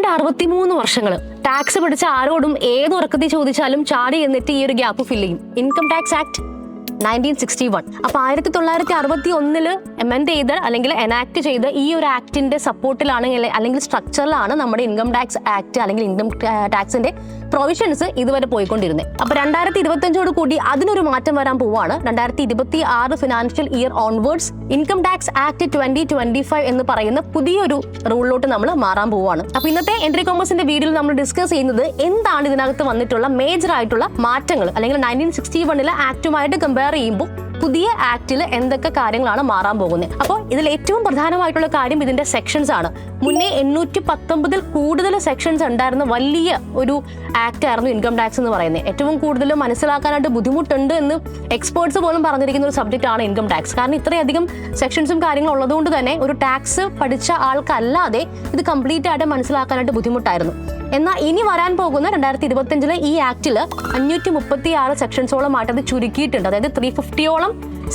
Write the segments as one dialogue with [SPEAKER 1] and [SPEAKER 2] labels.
[SPEAKER 1] 63 വർഷങ്ങൾ ടാക്സ് പഠിച്ച ആരോടും ഏത് ഉറക്കത്തിൽ ചോദിച്ചാലും ചാടി എന്നിട്ട് ഈ ഒരു ഗ്യാപ്പ് ഫില്ല് ചെയ്യും. Income tax act 1961. അപ്പൊ 1961 എമെൻഡ് ചെയ്ത് അല്ലെങ്കിൽ എനാക്ട് ചെയ്ത ഈ ഒരു ആക്ടിന്റെ സപ്പോർട്ടിലാണ് അല്ലെങ്കിൽ സ്ട്രക്ചറിലാണ് നമ്മുടെ ഇൻകം ടാക്സ് ആക്ട് അല്ലെങ്കിൽ ഇൻകം ടാക്സിന്റെ പ്രൊവിഷൻസ് ഇതുവരെ പോയിക്കൊണ്ടിരുന്നത്. അപ്പൊ 2025 കൂടി അതിനൊരു മാറ്റം വരാൻ പോവാണ്. 2026 financial year onwards income tax act 2025 എന്ന് പറയുന്ന പുതിയൊരു റൂളിലോട്ട് നമ്മൾ മാറാൻ പോവാണ്. അപ്പൊ ഇന്നത്തെ എൻട്രി കോമേഴ്സിന്റെ വീഡിയോയിൽ നമ്മൾ ഡിസ്കസ് ചെയ്യുന്നത് എന്താണ് ഇതിനകത്ത് വന്നിട്ടുള്ള മേജർ ആയിട്ടുള്ള മാറ്റങ്ങൾ അല്ലെങ്കിൽ 1961 ആക്ടുമായിട്ട് കമ്പയർ ചെയ്യുമ്പോൾ പുതിയ ആക്ടിൽ എന്തൊക്കെ കാര്യങ്ങളാണ് മാറാൻ പോകുന്നത്. അപ്പോൾ ഇതിൽ ഏറ്റവും പ്രധാനമായിട്ടുള്ള കാര്യം ഇതിന്റെ സെക്ഷൻസ് ആണ്. മുന്നേ 819 കൂടുതൽ സെക്ഷൻസ് ഉണ്ടായിരുന്ന വലിയ ഒരു ആക്ട് ആയിരുന്നു ഇൻകം ടാക്സ് എന്ന് പറയുന്നത്. ഏറ്റവും കൂടുതൽ മനസ്സിലാക്കാനായിട്ട് ബുദ്ധിമുട്ടുണ്ട് എന്ന് എക്സ്പേർട്സ് പോലും പറഞ്ഞിരിക്കുന്ന ഒരു സബ്ജക്റ്റ് ആണ് ഇൻകം ടാക്സ്. കാരണം ഇത്രയധികം സെക്ഷൻസും കാര്യങ്ങളും ഉള്ളതുകൊണ്ട് തന്നെ ഒരു ടാക്സ് പഠിച്ച ആൾക്കല്ലാതെ ഇത് കംപ്ലീറ്റ് ആയിട്ട് മനസ്സിലാക്കാനായിട്ട് ബുദ്ധിമുട്ടായിരുന്നു. എന്നാൽ ഇനി വരാൻ പോകുന്ന 2025 ഈ ആക്ടിൽ 536 സെക്ഷൻസോളമായിട്ട് അത് ചുരുക്കിയിട്ടുണ്ട്. അതായത് 350യോളം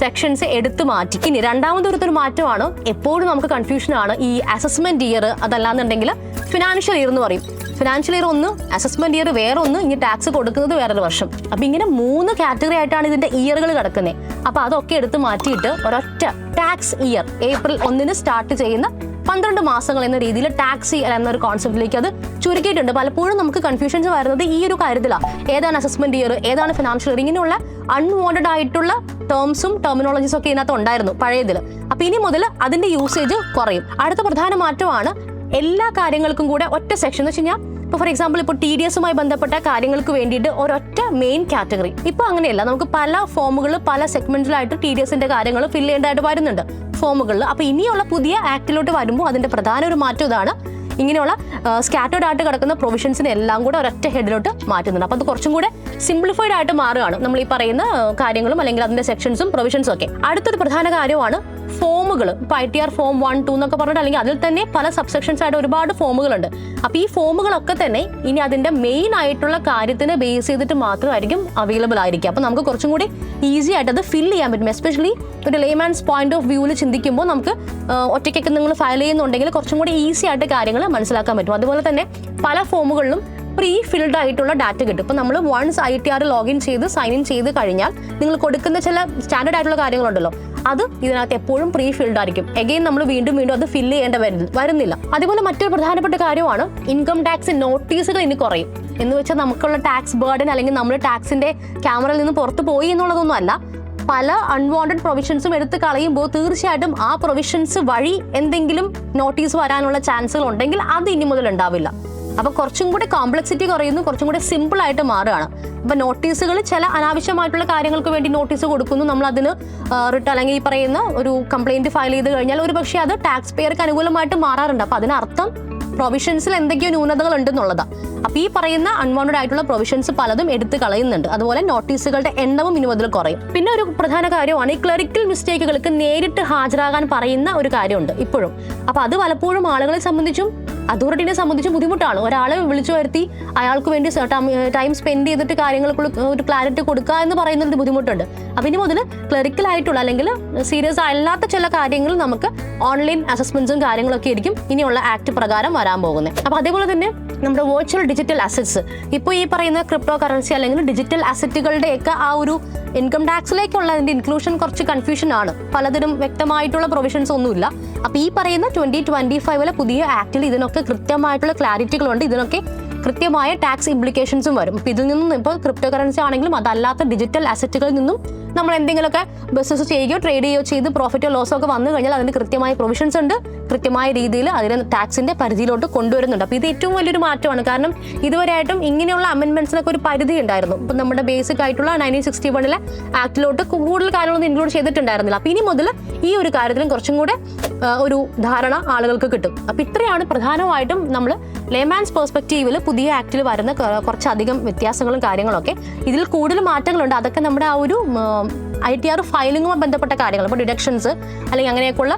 [SPEAKER 1] സെക്ഷൻസ് എടുത്തു മാറ്റി. ഇനി രണ്ടാമതൊരു മാറ്റമാണ്, എപ്പോഴും നമുക്ക് കൺഫ്യൂഷൻ ആണ് ഈ അസസ്മെന്റ് ഇയർ അതല്ലാന്നുണ്ടെങ്കിൽ ഫിനാൻഷ്യൽ ഇയർ എന്ന് പറയും. ഫിനാൻഷ്യൽ ഇയർ ഒന്ന്, അസസ്മെന്റ് ഇയർ വേറെ ഒന്ന്, ഇനി ടാക്സ് കൊടുക്കുന്നത് വേറൊരു വർഷം. അപ്പൊ ഇങ്ങനെ 3 കാറ്റഗറി ആയിട്ടാണ് ഇതിന്റെ ഇയറുകൾ കിടക്കുന്നത്. അപ്പൊ അതൊക്കെ എടുത്ത് മാറ്റിയിട്ട് ഒരൊറ്റ ടാക്സ് ഇയർ ഏപ്രിൽ 1 സ്റ്റാർട്ട് ചെയ്യുന്ന 12 മാസങ്ങൾ എന്ന രീതിയിൽ ടാക്സ് ഇയർ എന്നൊരു കോൺസെപ്റ്റിലേക്ക് അത് ചുരുക്കിയിട്ടുണ്ട്. പലപ്പോഴും നമുക്ക് കൺഫ്യൂഷൻസ് വരുന്നത് ഈ ഒരു കാര്യത്തിലാണ്. ഏതാണ് അസസ്മെന്റ് ഇയർ, ഏതാണ് ഫിനാൻഷ്യൽ ഇയർ, ഇങ്ങനെയുള്ള അൺവാണ്ടഡ് ആയിട്ടുള്ള ടേംസും ടെർമിനോളജീസും ഒക്കെ ഇതിനകത്ത് ഉണ്ടായിരുന്നു പഴയതിൽ. അപ്പൊ ഇനി മുതൽ അതിന്റെ യൂസേജ് കുറയും. അടുത്ത പ്രധാന മാറ്റമാണ് എല്ലാ കാര്യങ്ങൾക്കും കൂടെ ഒറ്റ സെക്ഷൻ എന്ന് വെച്ച് കഴിഞ്ഞാൽ ഇപ്പോൾ ഫോർ എക്സാമ്പിൾ ഇപ്പോൾ TDSുമായി ബന്ധപ്പെട്ട കാര്യങ്ങൾക്ക് വേണ്ടിയിട്ട് ഒരൊറ്റ മെയിൻ കാറ്റഗറി. ഇപ്പോൾ അങ്ങനെയല്ല, നമുക്ക് പല ഫോമുകൾ പല സെഗ്മെന്റിലായിട്ട് TDSന്റെ കാര്യങ്ങൾ ഫില്ല് ചെയ്യേണ്ടതായിട്ട് വരുന്നുണ്ട് ഫോമുകളിൽ. അപ്പോൾ ഇനിയുള്ള പുതിയ ആക്ടിലോട്ട് വരുമ്പോൾ അതിന്റെ പ്രധാന ഒരു മാറ്റം ഇതാണ്. ഇങ്ങനെയുള്ള സ്കാറ്റേർഡ് ആയിട്ട് കിടക്കുന്ന പ്രൊവിഷൻസിനെ എല്ലാം കൂടെ ഒരൊറ്റ ഹെഡിലോട്ട് മാറ്റുന്നുണ്ട്. അപ്പോൾ അത് കുറച്ചും കൂടെ സിംപ്ലിഫൈഡ് ആയിട്ട് മാറുകയാണ് നമ്മൾ ഈ പറയുന്ന കാര്യങ്ങളും അല്ലെങ്കിൽ അതിന്റെ സെക്ഷൻസും പ്രൊവിഷൻസും ഒക്കെ. അടുത്തൊരു പ്രധാന കാര്യമാണ് ഫോമുകൾ. ഇപ്പോൾ ITR ഫോം 1, 2 എന്നൊക്കെ പറഞ്ഞിട്ട് അല്ലെങ്കിൽ അതിൽ തന്നെ പല സബ്സെക്ഷൻസ് ആയിട്ട് ഒരുപാട് ഫോമുകളുണ്ട്. അപ്പോൾ ഈ ഫോമുകളൊക്കെ തന്നെ ഇനി അതിന്റെ മെയിൻ ആയിട്ടുള്ള കാര്യത്തിനെ ബേസ് ചെയ്തിട്ട് മാത്രമായിരിക്കും അവൈലബിൾ ആയിരിക്കും. അപ്പോൾ നമുക്ക് കുറച്ചും കൂടി ഈസി ആയിട്ട് അത് ഫില്ല് ചെയ്യാൻ പറ്റും. എസ്പെഷ്യലി ഒരു ലേമാൻസ് പോയിന്റ് ഓഫ് വ്യൂവിൽ ചിന്തിക്കുമ്പോൾ നമുക്ക് ഒറ്റയ്ക്കൊക്കെ നിങ്ങൾ ഫയൽ ചെയ്യുന്നുണ്ടെങ്കിൽ കുറച്ചും കൂടി ഈസി ആയിട്ട് കാര്യങ്ങൾ മനസ്സിലാക്കാൻ പറ്റും. അതുപോലെ തന്നെ പല ഫോമുകളിലും പ്രീ ഫിൽഡ് ആയിട്ടുള്ള ഡാറ്റ കിട്ടും. ഇപ്പോൾ നമ്മൾ വൺസ് ITR ലോഗിൻ ചെയ്ത് സൈൻ ഇൻ ചെയ്ത് കഴിഞ്ഞാൽ നിങ്ങൾ കൊടുക്കുന്ന ചില സ്റ്റാൻഡേർഡ് ആയിട്ടുള്ള കാര്യങ്ങളുണ്ടല്ലോ, അത് ഇതിനകത്ത് എപ്പോഴും പ്രീ ഫിൽഡ് ആയിരിക്കും. എഗെയിൻ നമ്മൾ വീണ്ടും അത് ഫില്ല് ചെയ്യേണ്ട വരുന്നില്ല. അതുപോലെ മറ്റൊരു പ്രധാനപ്പെട്ട കാര്യമാണ് ഇൻകം ടാക്സ് നോട്ടീസുകൾ ഇനി കുറയും. എന്ന് വെച്ചാൽ നമുക്കുള്ള ടാക്സ് ബേർഡൻ അല്ലെങ്കിൽ നമ്മൾ ടാക്സിന്റെ ക്യാമറയിൽ നിന്ന് പുറത്തു പോയി എന്നുള്ളതൊന്നും അല്ല. പല അൺവാണ്ടഡ് പ്രൊവിഷൻസും എടുത്ത് കളയുമ്പോൾ തീർച്ചയായിട്ടും ആ പ്രൊവിഷൻസ് വഴി എന്തെങ്കിലും നോട്ടീസ് വരാനുള്ള ചാൻസുകൾ ഉണ്ടെങ്കിൽ അത് ഇനി മുതൽ ഉണ്ടാവില്ല. അപ്പൊ കുറച്ചും കൂടി കോംപ്ലക്സിറ്റി കുറയുന്നു, കുറച്ചും കൂടി സിമ്പിൾ ആയിട്ട് മാറുകയാണ്. അപ്പൊ നോട്ടീസുകൾ ചില അനാവശ്യമായിട്ടുള്ള കാര്യങ്ങൾക്ക് വേണ്ടി നോട്ടീസ് കൊടുക്കുന്നു, നമ്മൾ അതിന് റിട്ടേൺ അല്ലെങ്കിൽ ഈ പറയുന്ന ഒരു കംപ്ലൈന്റ് ഫയൽ ചെയ്ത് കഴിഞ്ഞാൽ ഒരു പക്ഷേ അത് ടാക്സ് പേയർക്ക് അനുകൂലമായിട്ട് മാറാറുണ്ട്. അപ്പൊ അതിനർത്ഥം പ്രൊവിഷൻസിൽ എന്തൊക്കെയോ ന്യൂനതകൾ ഉണ്ടെന്നുള്ളതാണ്. അപ്പൊ ഈ പറയുന്ന അൺവാണ്ടഡ് ആയിട്ടുള്ള പ്രൊവിഷൻസ് പലതും എടുത്ത് കളയുന്നുണ്ട്. അതുപോലെ നോട്ടീസുകളുടെ എണ്ണവും ഇനി മുതൽ കുറയും. പിന്നെ ഒരു പ്രധാന കാര്യമാണ് ഈ ക്ലറിക്കൽ മിസ്റ്റേക്കുകൾക്ക് നേരിട്ട് ഹാജരാകാൻ പറയുന്ന ഒരു കാര്യമുണ്ട് ഇപ്പോഴും. അപ്പൊ അത് പലപ്പോഴും ആളുകളെ സംബന്ധിച്ചും അതോറിറ്റിനെ സംബന്ധിച്ചും ബുദ്ധിമുട്ടാണ്. ഒരാളെ വിളിച്ചു വരുത്തി അയാൾക്ക് വേണ്ടി ടൈം സ്പെൻഡ് ചെയ്തിട്ട് കാര്യങ്ങൾക്ക് ഒരു ക്ലാരിറ്റി കൊടുക്കുക എന്ന് പറയുന്നത് ബുദ്ധിമുട്ടുണ്ട്. അപ്പൊ ഇനി മുതൽ ക്ലറിക്കൽ ആയിട്ടുള്ള അല്ലെങ്കിൽ സീരിയസ് അല്ലാത്ത ചില കാര്യങ്ങൾ നമുക്ക് ഓൺലൈൻ അസസ്മെന്റ്സും കാര്യങ്ങളൊക്കെ ആയിരിക്കും ഇനിയുള്ള ആക്ട് പ്രകാരം വരാൻ പോകുന്നത്. അപ്പൊ അതേപോലെ തന്നെ നമ്മുടെ വെർച്വൽ ഡിജിറ്റൽ അസറ്റ്സ്, ഇപ്പോൾ ഈ പറയുന്ന ക്രിപ്റ്റോ കറൻസി അല്ലെങ്കിൽ ഡിജിറ്റൽ അസറ്റുകളുടെ ഒക്കെ ആ ഒരു ഇൻകം ടാക്സിലേക്കുള്ള അതിന്റെ ഇൻക്ലൂഷൻ കുറച്ച് കൺഫ്യൂഷൻ ആണ്. പലതരം വ്യക്തമായിട്ടുള്ള പ്രൊവിഷൻസ് ഒന്നുമില്ല. അപ്പൊ ഈ പറയുന്ന 2025 പുതിയ ആക്ടിൽ ഇതിനൊക്കെ കൃത്യമായിട്ടുള്ള ക്ലാരിറ്റികളുണ്ട്. ഇതിനൊക്കെ കൃത്യമായ ടാക്സ് ഇംപ്ലിക്കേഷൻസും വരും. അപ്പോൾ ഇതിൽ നിന്നും ഇപ്പോൾ ക്രിപ്റ്റോ കറൻസി ആണെങ്കിലും അതല്ലാത്ത ഡിജിറ്റൽ അസറ്റുകളിൽ നിന്നും നമ്മൾ എന്തെങ്കിലുമൊക്കെ ബിസിനസ് ചെയ്യുകയോ ട്രേഡ് ചെയ്യുകയോ ചെയ്ത് പ്രോഫിറ്റോ ലോസോ ഒക്കെ വന്നു കഴിഞ്ഞാൽ അതിന് കൃത്യമായ പ്രൊവിഷൻസ് ഉണ്ട്, കൃത്യമായ രീതിയിൽ അതിനെ ടാക്സിന്റെ പരിധിയിലോട്ട് കൊണ്ടുവരുന്നുണ്ട്. അപ്പോൾ ഇത് ഏറ്റവും വലിയൊരു മാറ്റമാണ്. കാരണം ഇതുവരെയായിട്ടും ഇങ്ങനെയുള്ള അമെൻമെന്റ്സിനൊക്കെ ഒരു പരിധി ഉണ്ടായിരുന്നു. ഇപ്പം നമ്മുടെ ബേസിക് ആയിട്ടുള്ള 1961 ആക്ടിലോട്ട് കൂടുതൽ കാര്യങ്ങളൊന്നും ഇൻക്ലൂഡ് ചെയ്തിട്ടുണ്ടായിരുന്നില്ല. അപ്പോൾ ഇനി മുതൽ ഈ ഒരു കാര്യത്തിലും കുറച്ചും കൂടെ ഒരു ധാരണ ആളുകൾക്ക് കിട്ടും. അപ്പോൾ ഇത്രയാണ് പ്രധാനമായിട്ടും നമ്മൾ ലേമാൻസ് പെർസ്പെക്റ്റീവിൽ പുതിയ ആക്ടിൽ വരുന്ന കുറച്ചധികം വ്യത്യാസങ്ങളും കാര്യങ്ങളൊക്കെ. ഇതിൽ കൂടുതൽ മാറ്റങ്ങളുണ്ട്. അതൊക്കെ നമ്മുടെ ആ ഒരു ITR ഫയലിങ്ങുമായി ബന്ധപ്പെട്ട കാര്യങ്ങൾ, ഇപ്പോൾ ഡിഡക്ഷൻസ് അല്ലെങ്കിൽ അങ്ങനെയൊക്കെയുള്ള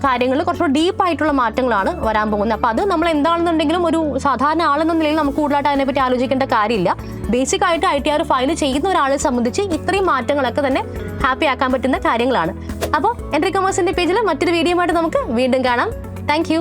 [SPEAKER 1] കാര്യങ്ങളിൽ കുറച്ചുകൂടി ഡീപ്പായിട്ടുള്ള മാറ്റങ്ങളാണ് വരാൻ പോകുന്നത്. അപ്പോൾ അത് നമ്മൾ എന്താണെന്നുണ്ടെങ്കിലും ഒരു സാധാരണ ആളെന്ന നിലയിൽ നമുക്ക് കൂടുതലായിട്ട് അതിനെപ്പറ്റി ആലോചിക്കേണ്ട കാര്യമില്ല. ബേസിക് ആയിട്ട് ITR ഫയൽ ചെയ്യുന്ന ഒരാളെ സംബന്ധിച്ച് ഇത്രയും മാറ്റങ്ങളൊക്കെ തന്നെ ഹാപ്പി ആക്കാൻ പറ്റുന്ന കാര്യങ്ങളാണ്. അപ്പോൾ എൻട്രി കൊമേഴ്സിന്റെ പേജിൽ മറ്റൊരു വീഡിയോ ആയിട്ട് നമുക്ക് വീണ്ടും കാണാം. താങ്ക്